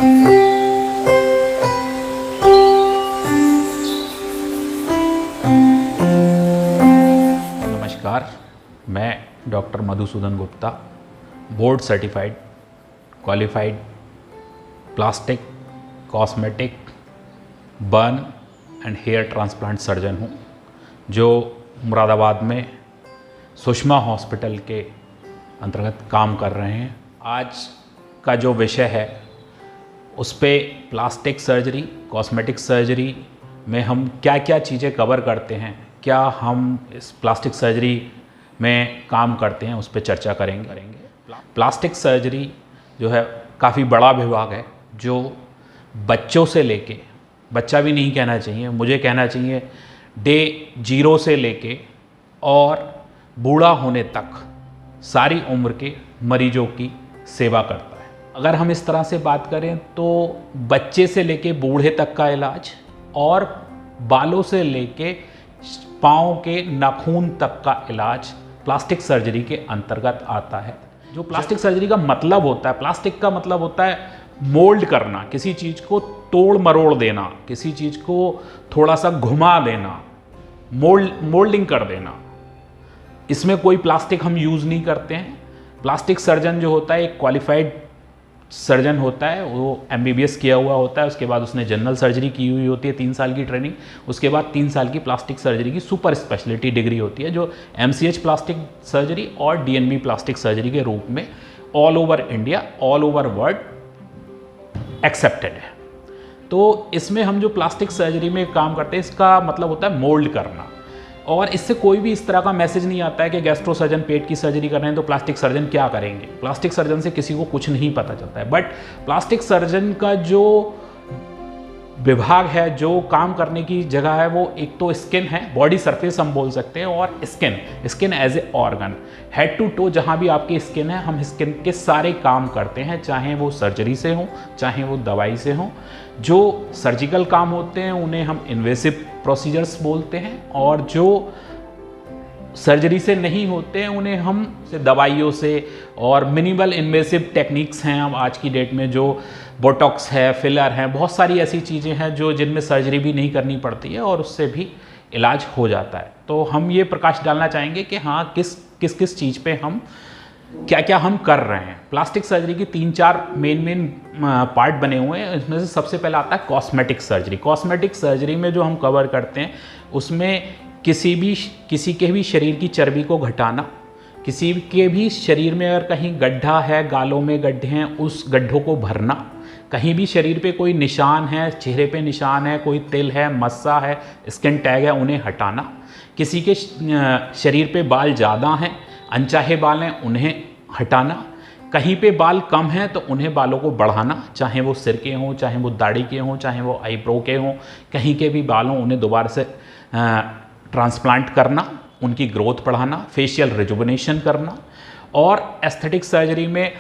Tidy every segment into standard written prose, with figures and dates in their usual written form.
नमस्कार, मैं doctor Madhusudan Gupta, board certified qualified plastic, cosmetic, burn and hair transplant surgeon हूँ, जो मुरादाबाद में सुषमा हॉस्पिटल के अंतर्गत काम कर रहे हैं। आज का जो विषय है उस पे प्लास्टिक सर्जरी, कॉस्मेटिक सर्जरी में हम क्या क्या चीज़ें कवर करते हैं, क्या हम इस प्लास्टिक सर्जरी में काम करते हैं, उस पर चर्चा करेंगे। प्लास्टिक सर्जरी जो है काफ़ी बड़ा विभाग है, जो बच्चों से लेके, बच्चा भी नहीं कहना चाहिए, मुझे कहना चाहिए डे 0 से लेके और बूढ़ा होने तक सारी उम्र के मरीजों की सेवा करता है। अगर हम इस तरह से बात करें तो बच्चे से लेके बूढ़े तक का इलाज और बालों से लेके पाँव के नाखून तक का इलाज प्लास्टिक सर्जरी के अंतर्गत आता है। जो प्लास्टिक सर्जरी का मतलब होता है, प्लास्टिक का मतलब होता है मोल्ड करना, किसी चीज़ को तोड़ मरोड़ देना, किसी चीज़ को थोड़ा सा घुमा देना, मोल्डिंग कर देना। इसमें कोई प्लास्टिक हम यूज़ नहीं करते हैं। प्लास्टिक सर्जन जो होता है एक क्वालिफाइड सर्जन होता है, वो MBBS किया हुआ होता है, उसके बाद उसने जनरल सर्जरी की हुई होती है 3 साल की ट्रेनिंग, उसके बाद 3 साल की प्लास्टिक सर्जरी की सुपर स्पेशलिटी डिग्री होती है, जो MCH प्लास्टिक सर्जरी और DNB प्लास्टिक सर्जरी के रूप में all over India, all over world accepted है। तो इसमें हम जो प्लास्टिक सर्जरी में काम करते हैं, इसका मतलब होता है मोल्ड करना, और इससे कोई भी इस तरह का मैसेज नहीं आता है कि गैस्ट्रो सर्जन पेट की सर्जरी कर रहे हैं तो प्लास्टिक सर्जन क्या करेंगे। प्लास्टिक सर्जन से किसी को कुछ नहीं पता चलता है, बट प्लास्टिक सर्जन का जो विभाग है, जो काम करने की जगह है, वो एक तो स्किन है, बॉडी सरफेस हम बोल सकते हैं, और skin as a organ, head to toe जहाँ भी आपकी स्किन है, हम स्किन के सारे काम करते हैं, चाहे वो सर्जरी से हो, चाहे वो दवाई से हो। जो सर्जिकल काम होते हैं उन्हें हम इन्वेसिव प्रोसीजर्स बोलते हैं, और जो सर्जरी से नहीं होते हैं उन्हें हम दवाइयों से और मिनिमल इन्वेसिव टेक्निक्स हैं अब आज की डेट में, जो बोटॉक्स है, फिलर हैं, बहुत सारी ऐसी चीज़ें हैं जो जिनमें सर्जरी भी नहीं करनी पड़ती है और उससे भी इलाज हो जाता है। तो हम ये प्रकाश डालना चाहेंगे कि हाँ, किस चीज़ पे हम क्या हम कर रहे हैं। प्लास्टिक सर्जरी की 3-4 मेन पार्ट बने हुए हैं। इसमें से सबसे पहला आता है कॉस्मेटिक सर्जरी। कॉस्मेटिक सर्जरी में जो हम कवर करते हैं उसमें किसी के भी शरीर की चर्बी को घटाना, किसी के भी शरीर में अगर कहीं गड्ढा है, गालों में गड्ढे हैं, उस गड्ढों को भरना, कहीं भी शरीर पे कोई निशान है, चेहरे पे निशान है, कोई तिल है, मस्सा है, स्किन टैग है, उन्हें हटाना, किसी के शरीर पे बाल ज़्यादा हैं, अनचाहे बाल हैं, उन्हें हटाना, कहीं पे बाल कम हैं तो उन्हें बालों को बढ़ाना, चाहे वो सिर के हों, चाहे वो दाढ़ी के हों, चाहे वो आईब्रो के हों, कहीं के भी बाल हों उन्हें दोबारा से ट्रांसप्लांट करना, उनकी ग्रोथ बढ़ाना, फेशियल रिजुविनेशन करना। और एस्थेटिक सर्जरी में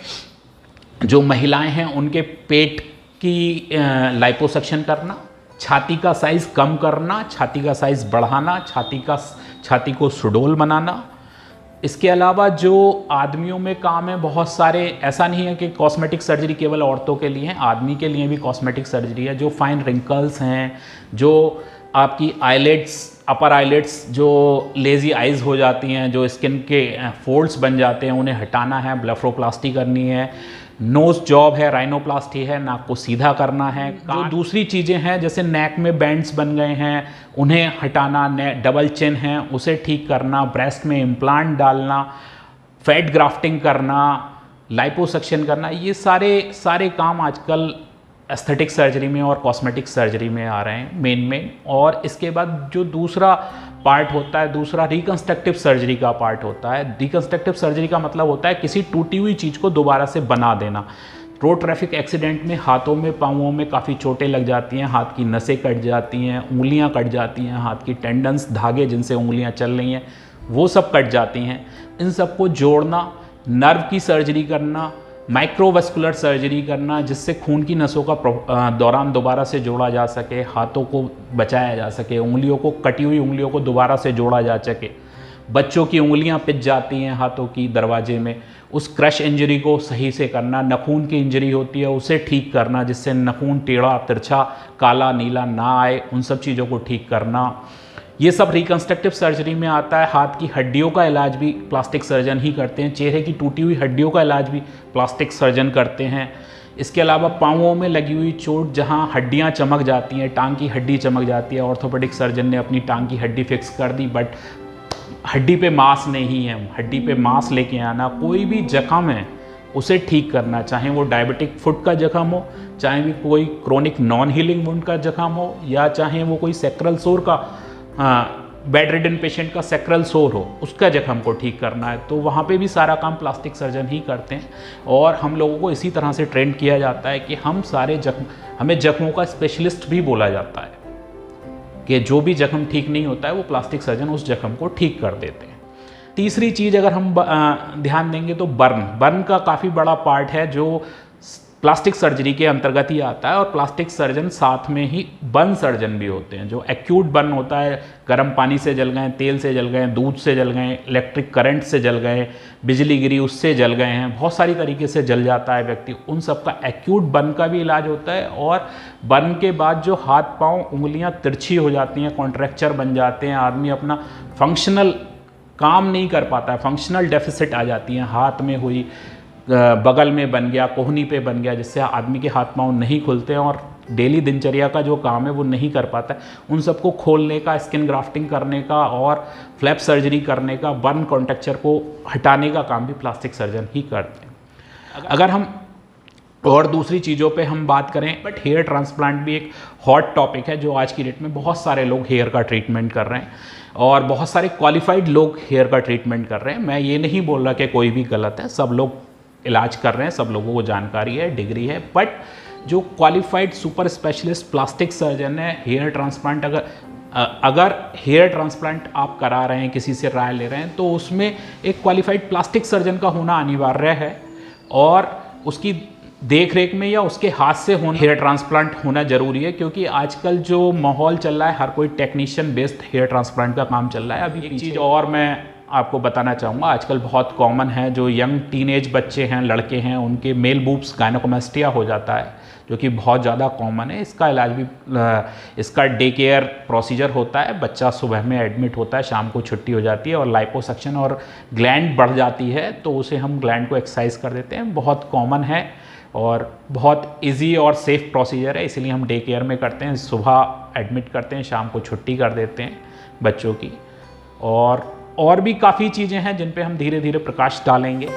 जो महिलाएं हैं उनके पेट की लाइपोसक्शन करना, छाती का साइज़ कम करना, छाती का साइज़ बढ़ाना, छाती को सुडौल बनाना। इसके अलावा जो आदमियों में काम है बहुत सारे, ऐसा नहीं है कि कॉस्मेटिक सर्जरी केवल औरतों के लिए है, आदमी के लिए भी कॉस्मेटिक सर्जरी है। जो फाइन रिंकल्स हैं, जो आपकी आईलेट्स, अपर आईलेट्स जो लेज़ी आइज़ हो जाती हैं, जो स्किन के फोल्ड्स बन जाते हैं, उन्हें हटाना है, ब्लेफरोप्लास्टी करनी है। नोज़ जॉब है, राइनोप्लास्टी है, नाक को सीधा करना है। जो दूसरी चीज़ें हैं जैसे नेक में बैंड्स बन गए हैं उन्हें हटाना, डबल चिन है उसे ठीक करना, ब्रेस्ट में इम्प्लांट डालना, फैट ग्राफ्टिंग करना, लाइपोसक्शन करना, ये सारे काम आजकल एस्थेटिक सर्जरी में और कॉस्मेटिक सर्जरी में आ रहे हैं मेन। और इसके बाद जो दूसरा पार्ट होता है, दूसरा रिकंस्ट्रक्टिव सर्जरी का पार्ट होता है। रिकंस्ट्रक्टिव सर्जरी का मतलब होता है किसी टूटी हुई चीज़ को दोबारा से बना देना। रोड ट्रैफिक एक्सीडेंट में हाथों में, पाँवों में काफ़ी चोटें लग जाती हैं, हाथ की नसें कट जाती हैं, उंगलियां कट जाती हैं, हाथ की टेंडन्स, धागे जिनसे उंगलियां चल रही हैं वो सब कट जाती हैं। इन सबको जोड़ना, नर्व की सर्जरी करना, माइक्रोवेस्कुलर सर्जरी करना जिससे खून की नसों का दौरान दोबारा से जोड़ा जा सके, हाथों को बचाया जा सके, उंगलियों को, कटी हुई उंगलियों को दोबारा से जोड़ा जा सके, बच्चों की उंगलियां पिच जाती हैं हाथों की दरवाजे में, उस क्रश इंजरी को सही से करना, नाखून की इंजरी होती है उसे ठीक करना जिससे नाखून टेढ़ा तिरछा काला नीला ना आए, उन सब चीज़ों को ठीक करना, ये सब रिकंस्ट्रक्टिव सर्जरी में आता है। हाथ की हड्डियों का इलाज भी प्लास्टिक सर्जन ही करते हैं, चेहरे की टूटी हुई हड्डियों का इलाज भी प्लास्टिक सर्जन करते हैं। इसके अलावा पाँवों में लगी हुई चोट जहाँ हड्डियाँ चमक जाती हैं, टांग की हड्डी चमक जाती है, ऑर्थोपेडिक सर्जन ने अपनी टांग की हड्डी फिक्स कर दी बट हड्डी पे मांस नहीं है, हड्डी पे मांस लेके आना, कोई भी जख्म है उसे ठीक करना, चाहे वो डायबिटिक फुट का जख्म हो, चाहे भी कोई क्रोनिक नॉन हीलिंग वुंड का जख्म हो, या चाहे वो कोई सेक्रल सोर का बेड रिडन पेशेंट का सेक्रल सोर हो, उसका जख्म को ठीक करना है, तो वहाँ पे भी सारा काम प्लास्टिक सर्जन ही करते हैं। और हम लोगों को इसी तरह से ट्रेन किया जाता है कि हम सारे जख्म, हमें जख्मों का स्पेशलिस्ट भी बोला जाता है कि जो भी जख्म ठीक नहीं होता है वो प्लास्टिक सर्जन उस जख्म को ठीक कर देते हैं। तीसरी चीज़ अगर हम ध्यान देंगे तो बर्न का काफ़ी बड़ा पार्ट है जो प्लास्टिक सर्जरी के अंतर्गत ही आता है, और प्लास्टिक सर्जन साथ में ही बर्न सर्जन भी होते हैं। जो एक्यूट बर्न होता है, गर्म पानी से जल गए, तेल से जल गए, दूध से जल गए, इलेक्ट्रिक करंट से जल गए, बिजली गिरी उससे जल गए हैं, बहुत सारी तरीके से जल जाता है व्यक्ति, उन सब का एक्यूट बर्न का भी इलाज होता है। और बर्न के बाद जो हाथ पाँव उंगलियाँ तिरछी हो जाती हैं, कॉन्ट्रैक्चर बन जाते हैं, आदमी अपना फंक्शनल काम नहीं कर पाता है, फंक्शनल डेफिसिट आ जाती हैं, हाथ में हुई, बगल में बन गया, कोहनी पे बन गया, जिससे आदमी के हाथ पांव नहीं खुलते हैं और डेली दिनचर्या का जो काम है वो नहीं कर पाता है, उन सबको खोलने का, स्किन ग्राफ्टिंग करने का और फ्लैप सर्जरी करने का, बर्न कॉन्ट्रैक्चर को हटाने का काम भी प्लास्टिक सर्जन ही करते हैं। अगर हम और दूसरी चीज़ों पे हम बात करें, बट हेयर ट्रांसप्लांट भी एक हॉट टॉपिक है जो आज की डेट में बहुत सारे लोग हेयर का ट्रीटमेंट कर रहे हैं और बहुत सारे क्वालिफाइड लोग हेयर का ट्रीटमेंट कर रहे हैं। मैं ये नहीं बोल रहा कि कोई भी गलत है, सब लोग इलाज कर रहे हैं, सब लोगों को जानकारी है, डिग्री है, बट जो qualified super specialist plastic surgeon है, हेयर ट्रांसप्लांट अगर हेयर ट्रांसप्लांट आप करा रहे हैं, किसी से राय ले रहे हैं, तो उसमें एक क्वालिफाइड प्लास्टिक सर्जन का होना अनिवार्य है और उसकी देख रेख में या उसके हाथ से होना हेयर ट्रांसप्लांट होना जरूरी है, क्योंकि आजकल जो माहौल चल रहा है, हर कोई टेक्नीशियन बेस्ड हेयर ट्रांसप्लांट का काम चल रहा है। अभी एक चीज़ और मैं आपको बताना चाहूँगा, आजकल बहुत कॉमन है, जो यंग टीनेज बच्चे हैं, लड़के हैं, उनके मेल बूब्स गायनोकोमेस्टिया हो जाता है, जो कि बहुत ज़्यादा कॉमन है। इसका इलाज भी, इसका डे केयर प्रोसीजर होता है, बच्चा सुबह में एडमिट होता है, शाम को छुट्टी हो जाती है और लाइपोसक्शन और ग्लैंड बढ़ जाती है, तो उसे हम ग्लैंड को एक्सरसाइज कर देते हैं। बहुत कॉमन है और बहुत इजी और सेफ प्रोसीजर है, इसीलिए हम डे केयर में करते हैं, सुबह एडमिट करते हैं, शाम को छुट्टी कर देते हैं बच्चों की। और भी काफ़ी चीज़ें हैं जिन पे हम धीरे धीरे प्रकाश डालेंगे।